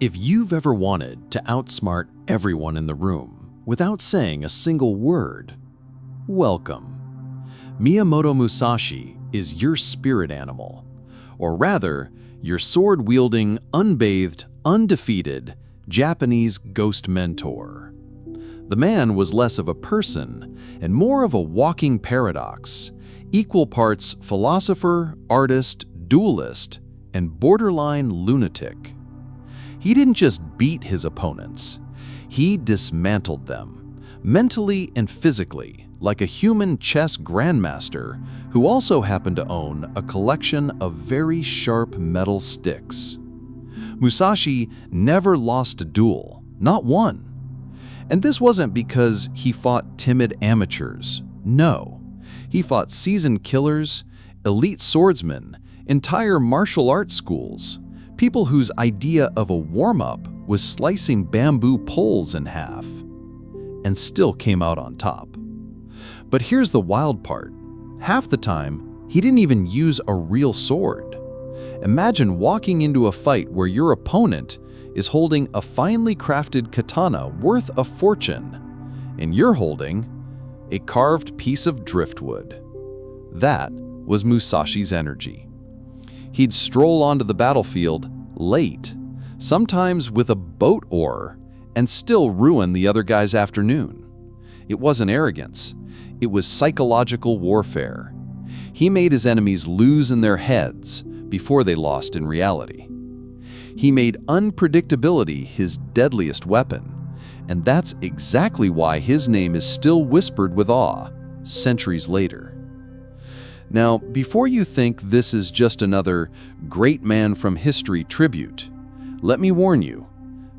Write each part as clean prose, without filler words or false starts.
If you've ever wanted to outsmart everyone in the room without saying a single word, welcome. Miyamoto Musashi is your spirit animal, or rather, your sword-wielding, unbathed, undefeated Japanese ghost mentor. The man was less of a person and more of a walking paradox, equal parts philosopher, artist, duelist, and borderline lunatic. He didn't just beat his opponents, he dismantled them, mentally and physically, like a human chess grandmaster who also happened to own a collection of very sharp metal sticks. Musashi never lost a duel, not one. And this wasn't because he fought timid amateurs. No, he fought seasoned killers, elite swordsmen, entire martial arts schools, people whose idea of a warm-up was slicing bamboo poles in half, and still came out on top. But here's the wild part. Half the time, he didn't even use a real sword. Imagine walking into a fight where your opponent is holding a finely crafted katana worth a fortune, and you're holding a carved piece of driftwood. That was Musashi's energy. He'd stroll onto the battlefield late, sometimes with a boat oar, and still ruin the other guy's afternoon. It wasn't arrogance, it was psychological warfare. He made his enemies lose in their heads before they lost in reality. He made unpredictability his deadliest weapon, and that's exactly why his name is still whispered with awe centuries later. Now, before you think this is just another great man from history tribute, let me warn you,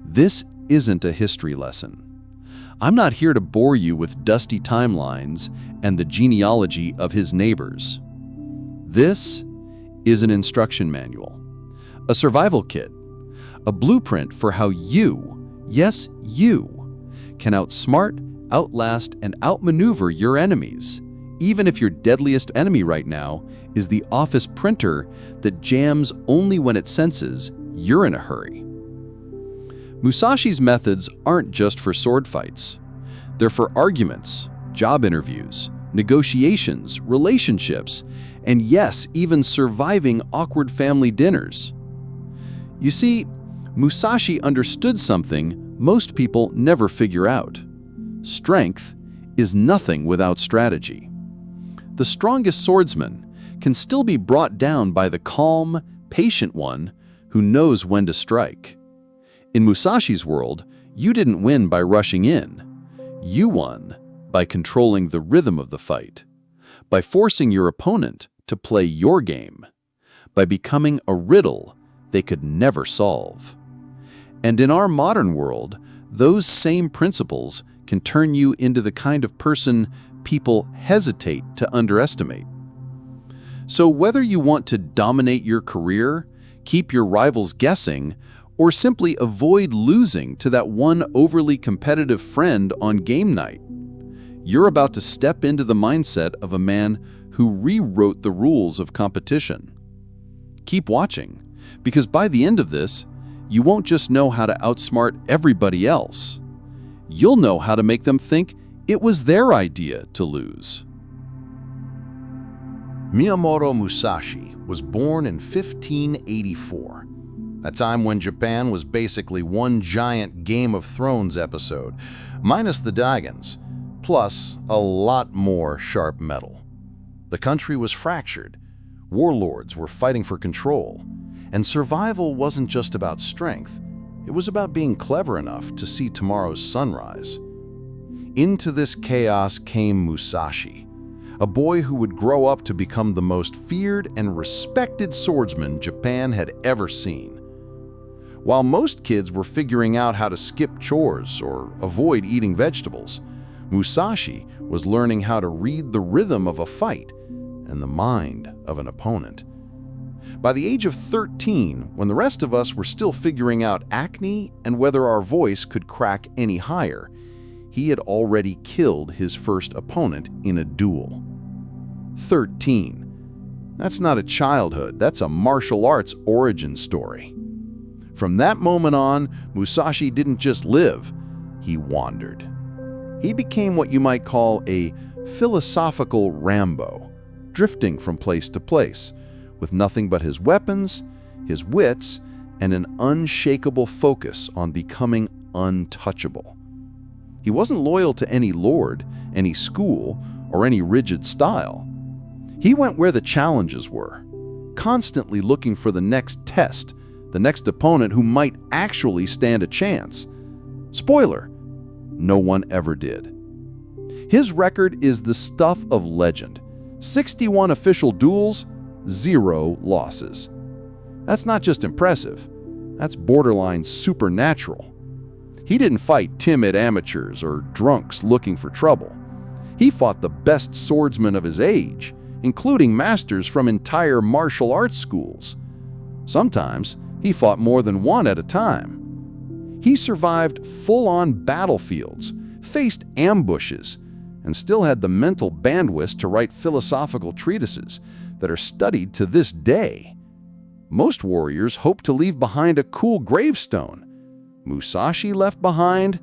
this isn't a history lesson. I'm not here to bore you with dusty timelines and the genealogy of his neighbors. This is an instruction manual, a survival kit, a blueprint for how you, yes, you, can outsmart, outlast, and outmaneuver your enemies, even if your deadliest enemy right now is the office printer that jams only when it senses you're in a hurry. Musashi's methods aren't just for sword fights. They're for arguments, job interviews, negotiations, relationships, and yes, even surviving awkward family dinners. You see, Musashi understood something most people never figure out. Strength is nothing without strategy. The strongest swordsman can still be brought down by the calm, patient one who knows when to strike. In Musashi's world, you didn't win by rushing in. You won by controlling the rhythm of the fight, by forcing your opponent to play your game, by becoming a riddle they could never solve. And in our modern world, those same principles can turn you into the kind of person people hesitate to underestimate. So whether you want to dominate your career, keep your rivals guessing, or simply avoid losing to that one overly competitive friend on game night, you're about to step into the mindset of a man who rewrote the rules of competition. Keep watching, because by the end of this, you won't just know how to outsmart everybody else. You'll know how to make them think it was their idea to lose. Miyamoto Musashi was born in 1584, a time when Japan was basically one giant Game of Thrones episode, minus the dragons, plus a lot more sharp metal. The country was fractured, warlords were fighting for control, and survival wasn't just about strength, it was about being clever enough to see tomorrow's sunrise. Into this chaos came Musashi, a boy who would grow up to become the most feared and respected swordsman Japan had ever seen. While most kids were figuring out how to skip chores or avoid eating vegetables, Musashi was learning how to read the rhythm of a fight and the mind of an opponent. By the age of 13, when the rest of us were still figuring out acne and whether our voice could crack any higher, he had already killed his first opponent in a duel. 13. That's not a childhood, that's a martial arts origin story. From that moment on, Musashi didn't just live, he wandered. He became what you might call a philosophical Rambo, drifting from place to place, with nothing but his weapons, his wits, and an unshakable focus on becoming untouchable. He wasn't loyal to any lord, any school, or any rigid style. He went where the challenges were, constantly looking for the next test, the next opponent who might actually stand a chance. Spoiler, no one ever did. His record is the stuff of legend. 61 official duels, 0 losses. That's not just impressive, that's borderline supernatural. He didn't fight timid amateurs or drunks looking for trouble. He fought the best swordsmen of his age, including masters from entire martial arts schools. Sometimes, he fought more than one at a time. He survived full-on battlefields, faced ambushes, and still had the mental bandwidth to write philosophical treatises that are studied to this day. Most warriors hope to leave behind a cool gravestone. Musashi left behind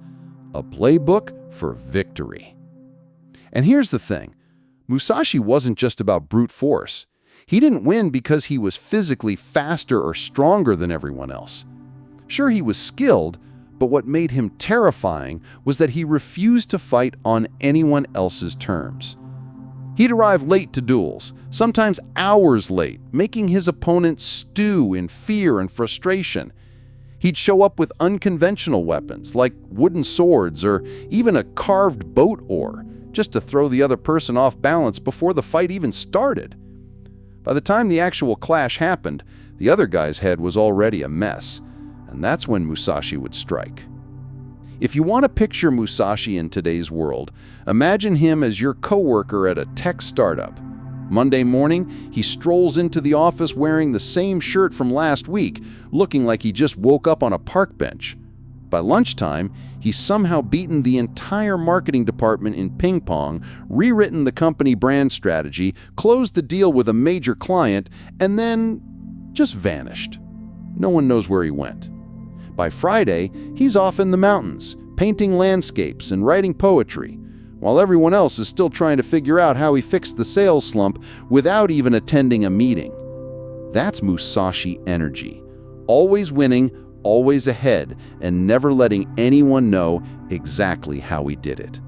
a playbook for victory. And here's the thing, Musashi wasn't just about brute force. He didn't win because he was physically faster or stronger than everyone else. Sure, he was skilled, but what made him terrifying was that he refused to fight on anyone else's terms. He'd arrive late to duels, sometimes hours late, making his opponent stew in fear and frustration. He'd show up with unconventional weapons like wooden swords or even a carved boat oar, just to throw the other person off balance before the fight even started. By the time the actual clash happened, the other guy's head was already a mess, and that's when Musashi would strike. If you want to picture Musashi in today's world, imagine him as your coworker at a tech startup. Monday morning, he strolls into the office wearing the same shirt from last week, looking like he just woke up on a park bench. By lunchtime, he's somehow beaten the entire marketing department in ping pong, rewritten the company brand strategy, closed the deal with a major client, and then just vanished. No one knows where he went. By Friday, he's off in the mountains, painting landscapes and writing poetry, while everyone else is still trying to figure out how he fixed the sales slump without even attending a meeting. That's Musashi energy. Always winning, always ahead, and never letting anyone know exactly how he did it.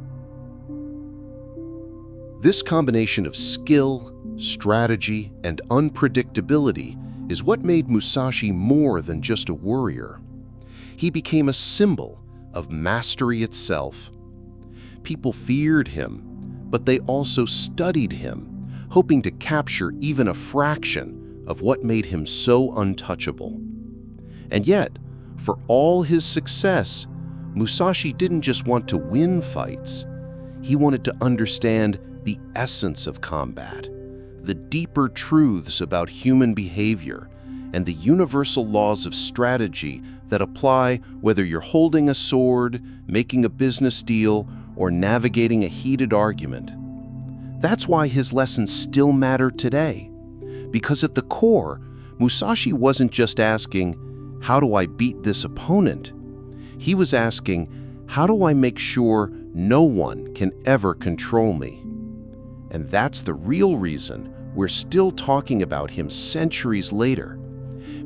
This combination of skill, strategy, and unpredictability is what made Musashi more than just a warrior. He became a symbol of mastery itself. People feared him, but they also studied him, hoping to capture even a fraction of what made him so untouchable. And yet, for all his success, Musashi didn't just want to win fights. He wanted to understand the essence of combat, the deeper truths about human behavior, and the universal laws of strategy that apply whether you're holding a sword, making a business deal, or navigating a heated argument. That's why his lessons still matter today, because at the core, Musashi wasn't just asking, "How do I beat this opponent?" He was asking, "How do I make sure no one can ever control me?" And that's the real reason we're still talking about him centuries later,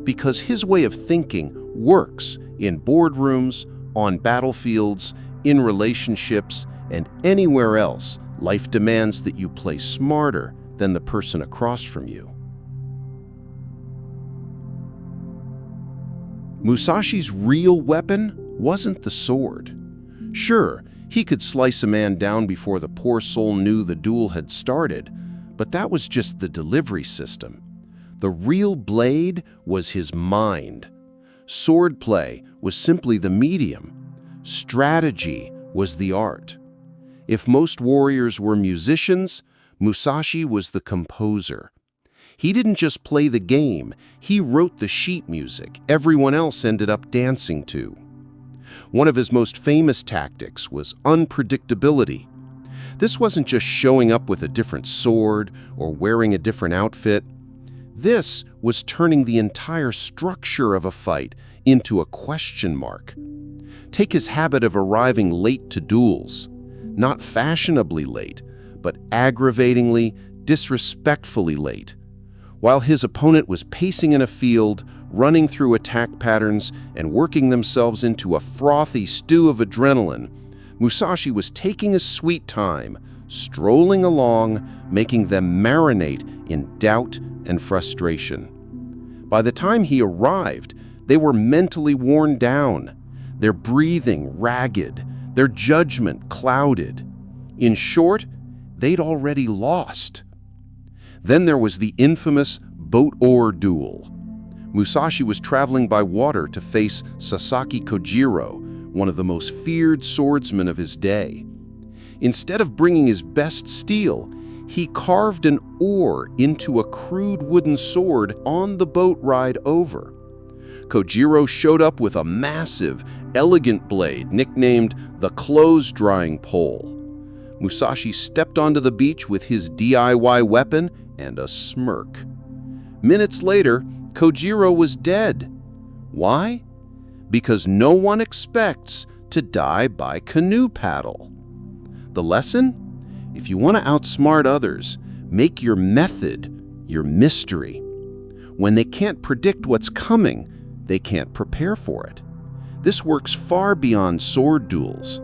because his way of thinking works in boardrooms, on battlefields, in relationships, and anywhere else life demands that you play smarter than the person across from you. Musashi's real weapon wasn't the sword. Sure, he could slice a man down before the poor soul knew the duel had started, but that was just the delivery system. The real blade was his mind. Swordplay was simply the medium. Strategy was the art. If most warriors were musicians, Musashi was the composer. He didn't just play the game, he wrote the sheet music everyone else ended up dancing to. One of his most famous tactics was unpredictability. This wasn't just showing up with a different sword or wearing a different outfit. This was turning the entire structure of a fight into a question mark. Take his habit of arriving late to duels. Not fashionably late, but aggravatingly, disrespectfully late. While his opponent was pacing in a field, running through attack patterns, and working themselves into a frothy stew of adrenaline, Musashi was taking his sweet time, strolling along, making them marinate in doubt and frustration. By the time he arrived, they were mentally worn down, their breathing ragged, their judgment clouded. In short, they'd already lost. Then there was the infamous boat-oar duel. Musashi was traveling by water to face Sasaki Kojiro, one of the most feared swordsmen of his day. Instead of bringing his best steel, he carved an oar into a crude wooden sword on the boat ride over. Kojiro showed up with a massive, elegant blade nicknamed the clothes-drying pole. Musashi stepped onto the beach with his DIY weapon and a smirk. Minutes later, Kojiro was dead. Why? Because no one expects to die by canoe paddle. The lesson? If you want to outsmart others, make your method your mystery. When they can't predict what's coming, they can't prepare for it. This works far beyond sword duels.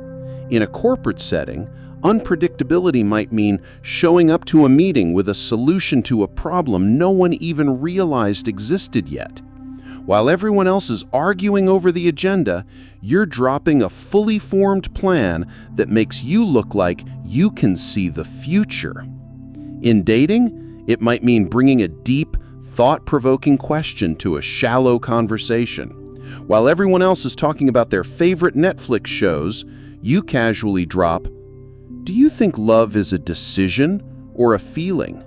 In a corporate setting, unpredictability might mean showing up to a meeting with a solution to a problem no one even realized existed yet. While everyone else is arguing over the agenda, you're dropping a fully formed plan that makes you look like you can see the future. In dating, it might mean bringing a deep, thought-provoking question to a shallow conversation. While everyone else is talking about their favorite Netflix shows, you casually drop, "Do you think love is a decision or a feeling?"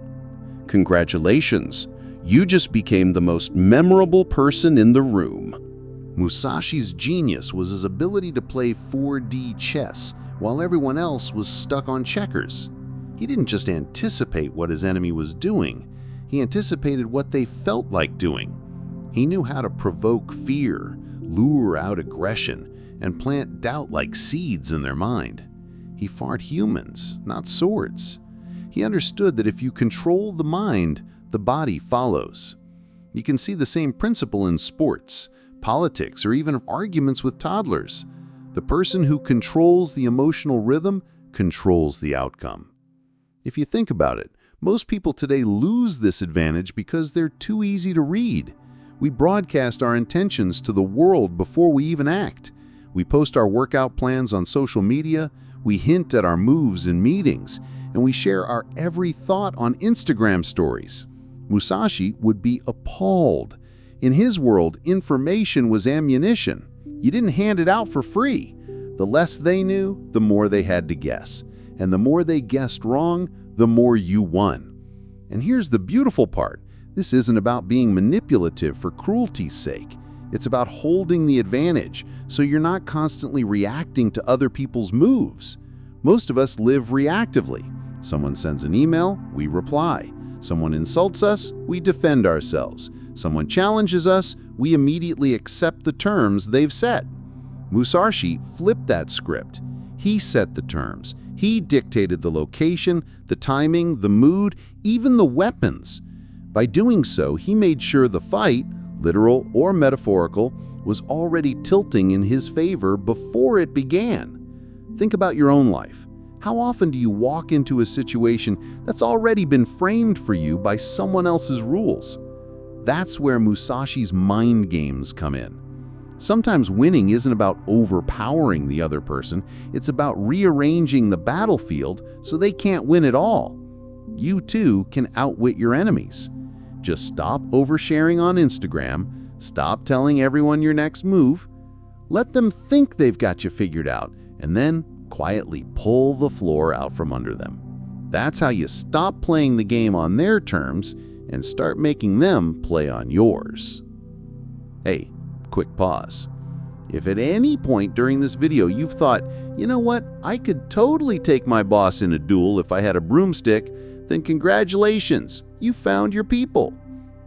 Congratulations, you just became the most memorable person in the room. Musashi's genius was his ability to play 4D chess while everyone else was stuck on checkers. He didn't just anticipate what his enemy was doing, he anticipated what they felt like doing. He knew how to provoke fear, lure out aggression, and plant doubt like seeds in their mind. He fought humans, not swords. He understood that if you control the mind, the body follows. You can see the same principle in sports, politics, or even arguments with toddlers. The person who controls the emotional rhythm controls the outcome. If you think about it, most people today lose this advantage because they're too easy to read. We broadcast our intentions to the world before we even act. We post our workout plans on social media, we hint at our moves in meetings, and we share our every thought on Instagram stories. Musashi would be appalled. In his world, information was ammunition. You didn't hand it out for free. The less they knew, the more they had to guess. And the more they guessed wrong, the more you won. And here's the beautiful part. This isn't about being manipulative for cruelty's sake. It's about holding the advantage, so you're not constantly reacting to other people's moves. Most of us live reactively. Someone sends an email, we reply. Someone insults us, we defend ourselves. Someone challenges us, we immediately accept the terms they've set. Musashi flipped that script. He set the terms. He dictated the location, the timing, the mood, even the weapons. By doing so, he made sure the fight, literal or metaphorical, was already tilting in his favor before it began. Think about your own life. How often do you walk into a situation that's already been framed for you by someone else's rules? That's where Musashi's mind games come in. Sometimes winning isn't about overpowering the other person, it's about rearranging the battlefield so they can't win at all. You too can outwit your enemies. Just stop oversharing on Instagram, stop telling everyone your next move, let them think they've got you figured out, and then quietly pull the floor out from under them. That's how you stop playing the game on their terms and start making them play on yours. Hey, quick pause. If at any point during this video you've thought, you know what, I could totally take my boss in a duel if I had a broomstick, then congratulations, you found your people.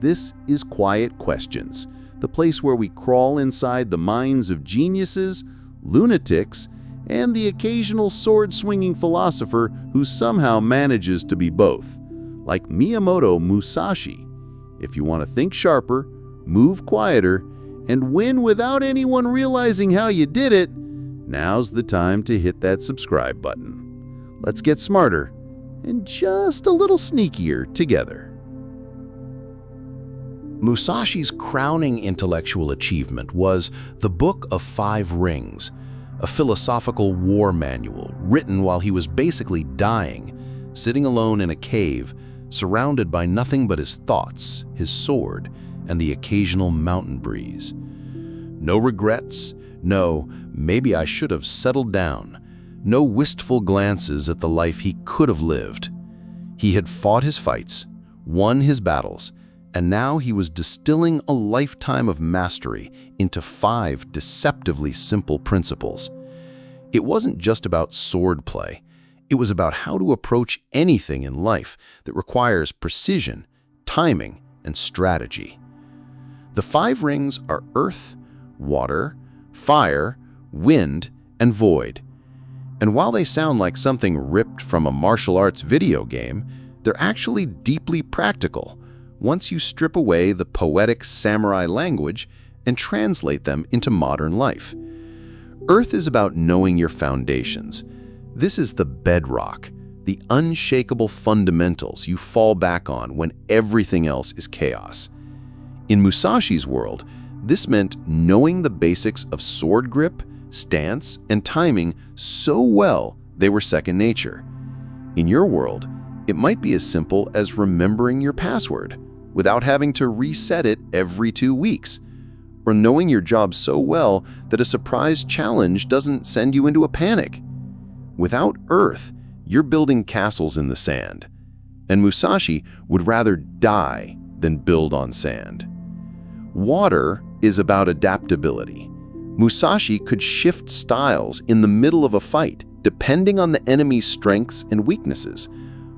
This is Quiet Questions, the place where we crawl inside the minds of geniuses, lunatics, and the occasional sword-swinging philosopher who somehow manages to be both, like Miyamoto Musashi. If you want to think sharper, move quieter, and win without anyone realizing how you did it, now's the time to hit that subscribe button. Let's get smarter and just a little sneakier together. Musashi's crowning intellectual achievement was The Book of Five Rings, a philosophical war manual written while he was basically dying, sitting alone in a cave, surrounded by nothing but his thoughts, his sword, and the occasional mountain breeze. No regrets, no, maybe I should have settled down, no wistful glances at the life he could have lived. He had fought his fights, won his battles, and now he was distilling a lifetime of mastery into 5 deceptively simple principles. It wasn't just about swordplay. It was about how to approach anything in life that requires precision, timing, and strategy. The 5 rings are earth, water, fire, wind, and void. And while they sound like something ripped from a martial arts video game, they're actually deeply practical once you strip away the poetic samurai language and translate them into modern life. Earth is about knowing your foundations. This is the bedrock, the unshakable fundamentals you fall back on when everything else is chaos. In Musashi's world, this meant knowing the basics of sword grip, stance, and timing so well they were second nature. In your world, it might be as simple as remembering your password without having to reset it every 2 weeks, or knowing your job so well that a surprise challenge doesn't send you into a panic. Without earth, you're building castles in the sand, and Musashi would rather die than build on sand. Water is about adaptability. Musashi could shift styles in the middle of a fight, depending on the enemy's strengths and weaknesses.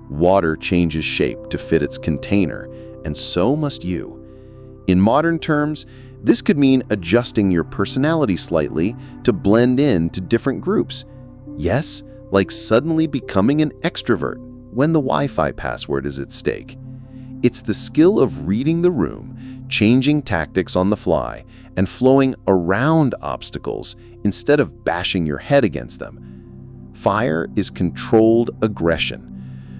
Water changes shape to fit its container, and so must you. In modern terms, this could mean adjusting your personality slightly to blend in to different groups. Yes, like suddenly becoming an extrovert when the Wi-Fi password is at stake. It's the skill of reading the room, changing tactics on the fly, and flowing around obstacles instead of bashing your head against them. Fire is controlled aggression.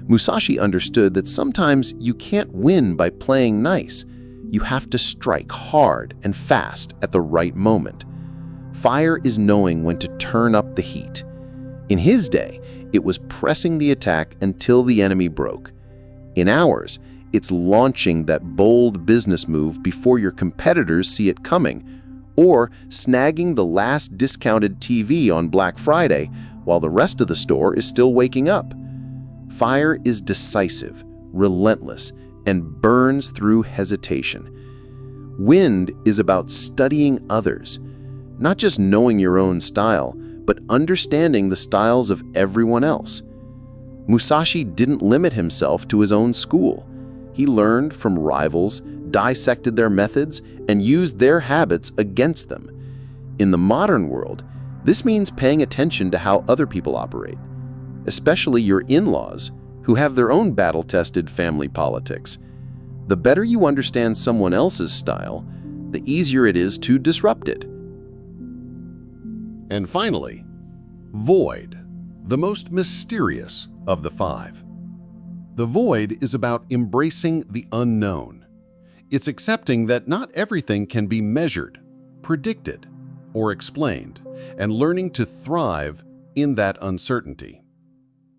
Musashi understood that sometimes you can't win by playing nice. You have to strike hard and fast at the right moment. Fire is knowing when to turn up the heat. In his day, it was pressing the attack until the enemy broke. In ours, it's launching that bold business move before your competitors see it coming, or snagging the last discounted TV on Black Friday while the rest of the store is still waking up. Fire is decisive, relentless, and burns through hesitation. Wind is about studying others, not just knowing your own style, but understanding the styles of everyone else. Musashi didn't limit himself to his own school. He learned from rivals, dissected their methods, and used their habits against them. In the modern world, this means paying attention to how other people operate, especially your in-laws, who have their own battle-tested family politics. The better you understand someone else's style, the easier it is to disrupt it. And finally, void, the most mysterious of the 5. The void is about embracing the unknown. It's accepting that not everything can be measured, predicted, or explained, and learning to thrive in that uncertainty.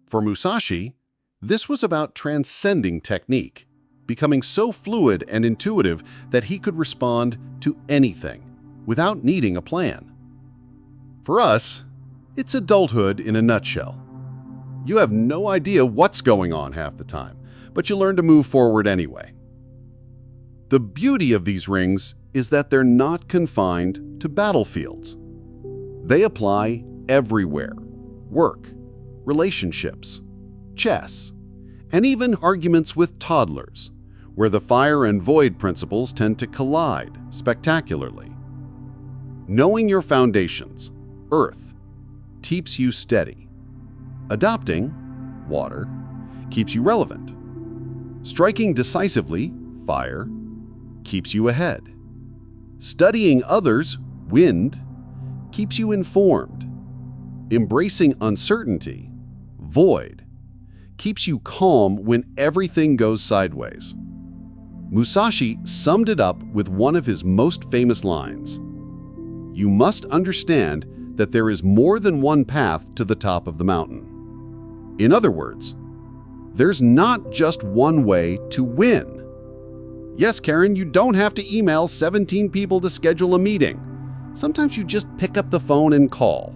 For Musashi, this was about transcending technique, becoming so fluid and intuitive that he could respond to anything without needing a plan. For us, it's adulthood in a nutshell. You have no idea what's going on half the time, but you learn to move forward anyway. The beauty of these rings is that they're not confined to battlefields. They apply everywhere: work, relationships, chess, and even arguments with toddlers. where the fire and void principles tend to collide spectacularly. Knowing your foundations, earth, keeps you steady. Adopting, water, keeps you relevant. Striking decisively, fire, keeps you ahead. Studying others, wind, keeps you informed. Embracing uncertainty, void, keeps you calm when everything goes sideways. Musashi summed it up with one of his most famous lines: "You must understand that there is more than one path to the top of the mountain." In other words, there's not just one way to win. Yes, Karen, you don't have to email 17 people to schedule a meeting. Sometimes you just pick up the phone and call.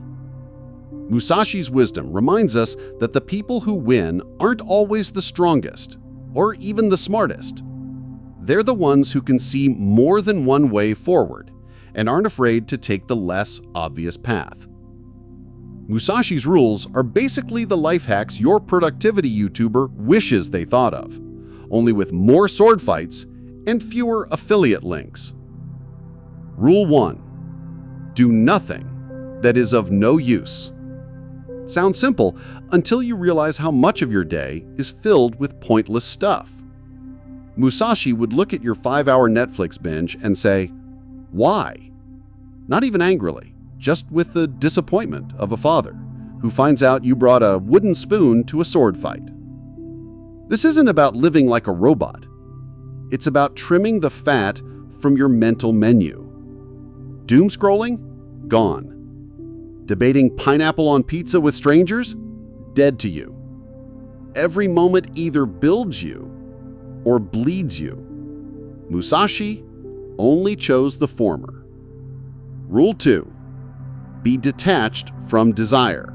Musashi's wisdom reminds us that the people who win aren't always the strongest, or even the smartest. They're the ones who can see more than one way forward and aren't afraid to take the less obvious path. Musashi's rules are basically the life hacks your productivity YouTuber wishes they thought of, only with more sword fights and fewer affiliate links. Rule 1. Do nothing that is of no use. Sounds simple until you realize how much of your day is filled with pointless stuff. Musashi would look at your 5-hour Netflix binge and say, "Why?" Not even angrily, just with the disappointment of a father who finds out you brought a wooden spoon to a sword fight. This isn't about living like a robot. It's about trimming the fat from your mental menu. Doom scrolling? Gone. Debating pineapple on pizza with strangers? Dead to you. Every moment either builds you or bleeds you. Musashi only chose the former. Rule 2. Be detached from desire.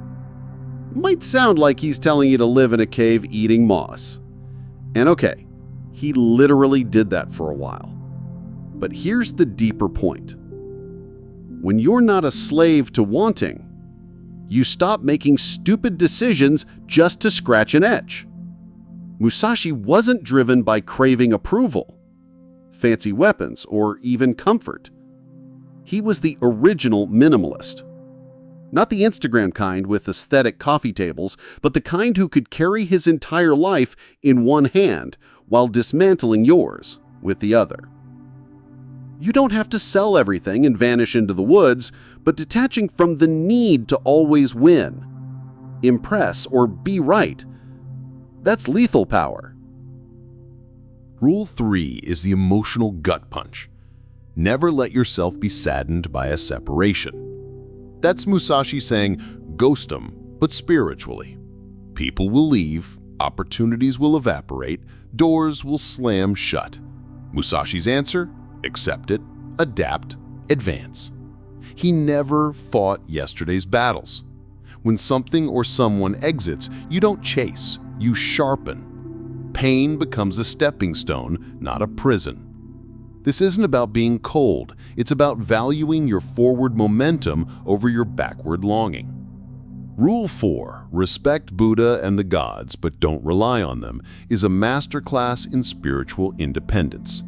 Might sound like he's telling you to live in a cave eating moss. And okay, he literally did that for a while. But here's the deeper point. When you're not a slave to wanting, you stop making stupid decisions just to scratch an itch. Musashi wasn't driven by craving approval, fancy weapons, or even comfort. He was the original minimalist. Not the Instagram kind with aesthetic coffee tables, but the kind who could carry his entire life in one hand while dismantling yours with the other. You don't have to sell everything and vanish into the woods, but detaching from the need to always win, impress, or be right, that's lethal power. Rule 3 is the emotional gut punch. Never let yourself be saddened by a separation. That's Musashi saying, ghost 'em, but spiritually. People will leave, opportunities will evaporate, doors will slam shut. Musashi's answer? Accept it, adapt, advance. He never fought yesterday's battles. When something or someone exits, you don't chase, you sharpen. Pain becomes a stepping stone, not a prison. This isn't about being cold, it's about valuing your forward momentum over your backward longing. Rule 4, respect Buddha and the gods but don't rely on them, is a masterclass in spiritual independence.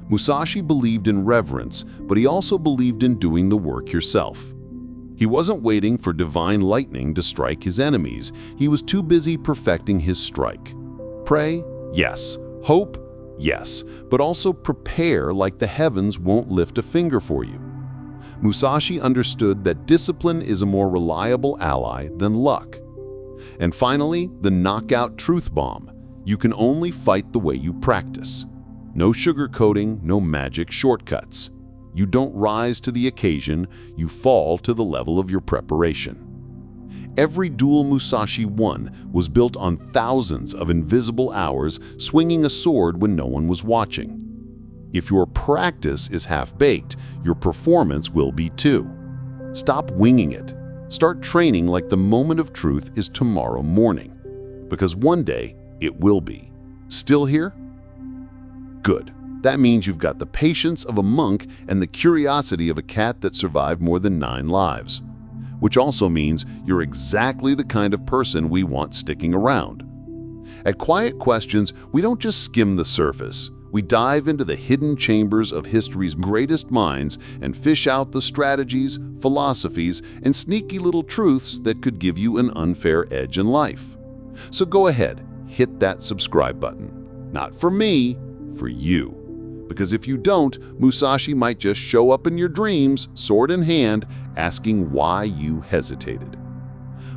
Musashi believed in reverence, but he also believed in doing the work yourself. He wasn't waiting for divine lightning to strike his enemies, he was too busy perfecting his strike. Pray? Yes. Hope? Yes. But also prepare like the heavens won't lift a finger for you. Musashi understood that discipline is a more reliable ally than luck. And finally, the knockout truth bomb. You can only fight the way you practice. No sugarcoating, no magic shortcuts. You don't rise to the occasion, you fall to the level of your preparation. Every duel Musashi won was built on thousands of invisible hours swinging a sword when no one was watching. If your practice is half-baked, your performance will be too. Stop winging it. Start training like the moment of truth is tomorrow morning. Because one day, it will be. Still here? Good. That means you've got the patience of a monk and the curiosity of a cat that survived more than 9 lives. Which also means you're exactly the kind of person we want sticking around. At Quiet Questions, we don't just skim the surface. We dive into the hidden chambers of history's greatest minds and fish out the strategies, philosophies, and sneaky little truths that could give you an unfair edge in life. So go ahead, hit that subscribe button. Not for me, for you. Because if you don't, Musashi might just show up in your dreams, sword in hand, asking why you hesitated.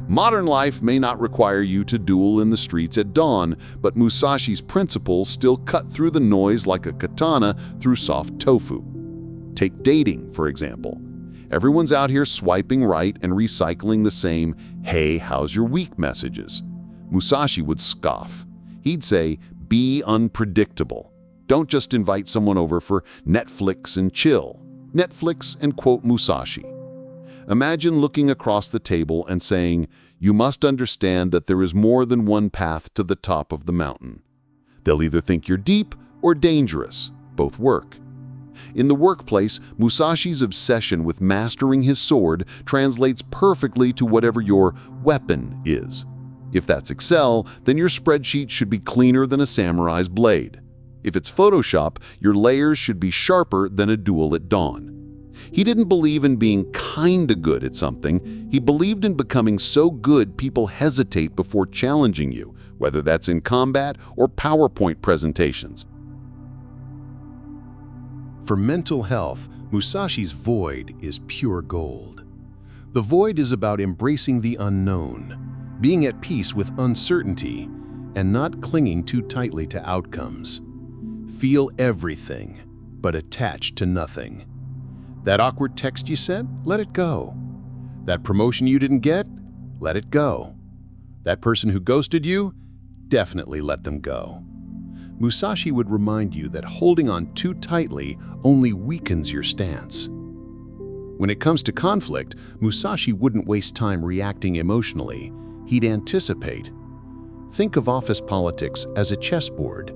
Modern life may not require you to duel in the streets at dawn, but Musashi's principles still cut through the noise like a katana through soft tofu. Take dating, for example. Everyone's out here swiping right and recycling the same, "Hey, how's your week?" messages. Musashi would scoff. He'd say, be unpredictable. Don't just invite someone over for Netflix and chill. Netflix and quote Musashi. Imagine looking across the table and saying, you must understand that there is more than one path to the top of the mountain. They'll either think you're deep or dangerous. Both work. In the workplace, Musashi's obsession with mastering his sword translates perfectly to whatever your weapon is. If that's Excel, then your spreadsheet should be cleaner than a samurai's blade. If it's Photoshop, your layers should be sharper than a duel at dawn. He didn't believe in being kinda good at something. He believed in becoming so good people hesitate before challenging you, whether that's in combat or PowerPoint presentations. For mental health, Musashi's void is pure gold. The void is about embracing the unknown, being at peace with uncertainty, and not clinging too tightly to outcomes. Feel everything, but attached to nothing. That awkward text you sent? Let it go. That promotion you didn't get? Let it go. That person who ghosted you? Definitely let them go. Musashi would remind you that holding on too tightly only weakens your stance. When it comes to conflict, Musashi wouldn't waste time reacting emotionally. He'd anticipate. Think of office politics as a chessboard.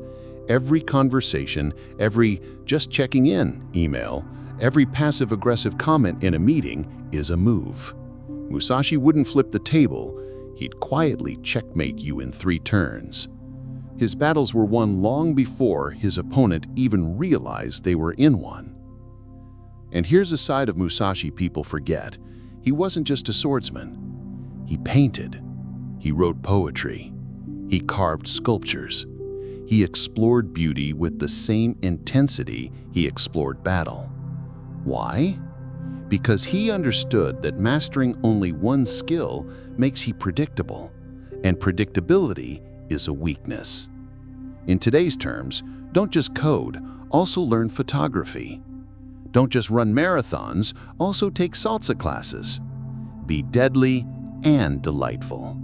Every conversation, every just checking in email, every passive-aggressive comment in a meeting is a move. Musashi wouldn't flip the table. He'd quietly checkmate you in 3 turns. His battles were won long before his opponent even realized they were in one. And here's a side of Musashi people forget. He wasn't just a swordsman. He painted. He wrote poetry. He carved sculptures. He explored beauty with the same intensity he explored battle. Why? Because he understood that mastering only one skill makes you predictable, and predictability is a weakness. In today's terms, don't just code, also learn photography. Don't just run marathons, also take salsa classes. Be deadly and delightful.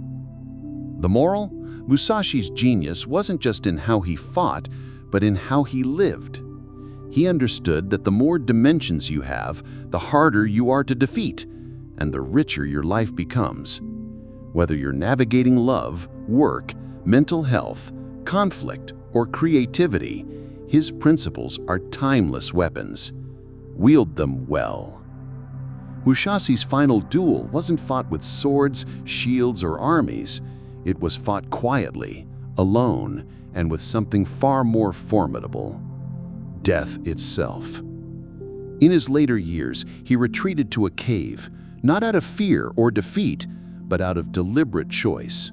The moral? Musashi's genius wasn't just in how he fought, but in how he lived. He understood that the more dimensions you have, the harder you are to defeat, and the richer your life becomes. Whether you're navigating love, work, mental health, conflict, or creativity, his principles are timeless weapons. Wield them well. Musashi's final duel wasn't fought with swords, shields, or armies. It was fought quietly, alone, and with something far more formidable: death itself. In his later years, he retreated to a cave, not out of fear or defeat, but out of deliberate choice.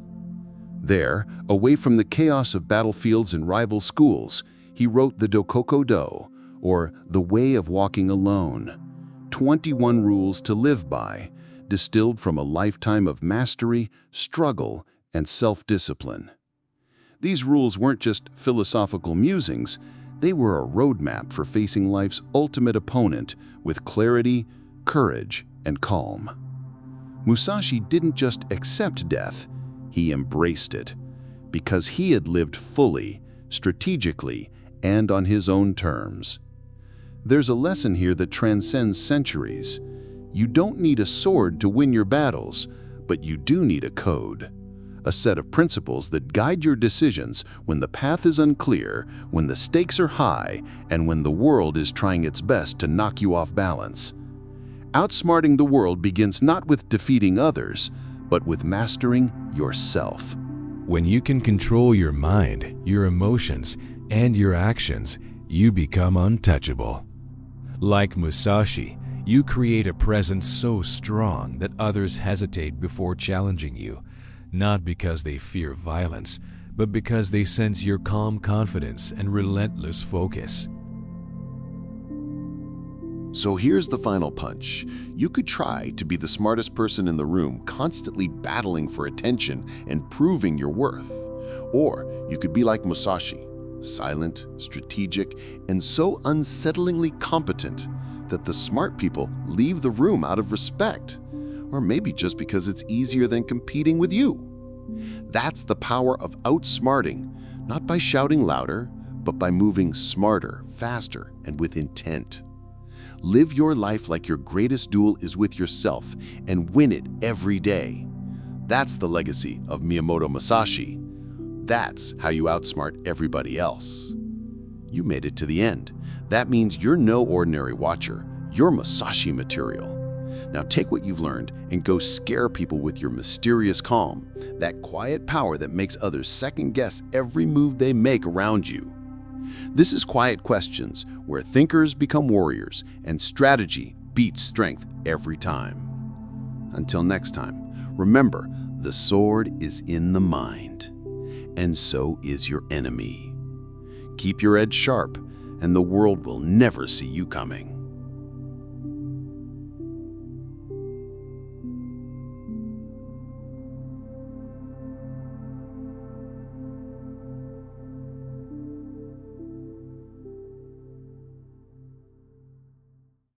There, away from the chaos of battlefields and rival schools, he wrote the Dokoko-do, or The Way of Walking Alone, 21 rules to live by, distilled from a lifetime of mastery, struggle, and self-discipline. These rules weren't just philosophical musings, they were a roadmap for facing life's ultimate opponent with clarity, courage, and calm. Musashi didn't just accept death, he embraced it, because he had lived fully, strategically, and on his own terms. There's a lesson here that transcends centuries. You don't need a sword to win your battles, but you do need a code. A set of principles that guide your decisions when the path is unclear, when the stakes are high, and when the world is trying its best to knock you off balance. Outsmarting the world begins not with defeating others, but with mastering yourself. When you can control your mind, your emotions, and your actions, you become untouchable. Like Musashi, you create a presence so strong that others hesitate before challenging you, not because they fear violence, but because they sense your calm confidence and relentless focus. So here's the final punch. You could try to be the smartest person in the room, constantly battling for attention and proving your worth. Or you could be like Musashi, silent, strategic, and so unsettlingly competent that the smart people leave the room out of respect, or maybe just because it's easier than competing with you. That's the power of outsmarting, not by shouting louder, but by moving smarter, faster, and with intent. Live your life like your greatest duel is with yourself and win it every day. That's the legacy of Miyamoto Musashi. That's how you outsmart everybody else. You made it to the end. That means you're no ordinary watcher. You're Musashi material. Now take what you've learned and go scare people with your mysterious calm, that quiet power that makes others second-guess every move they make around you. This is Quiet Questions, where thinkers become warriors and strategy beats strength every time. Until next time, remember, the sword is in the mind, and so is your enemy. Keep your edge sharp, and the world will never see you coming.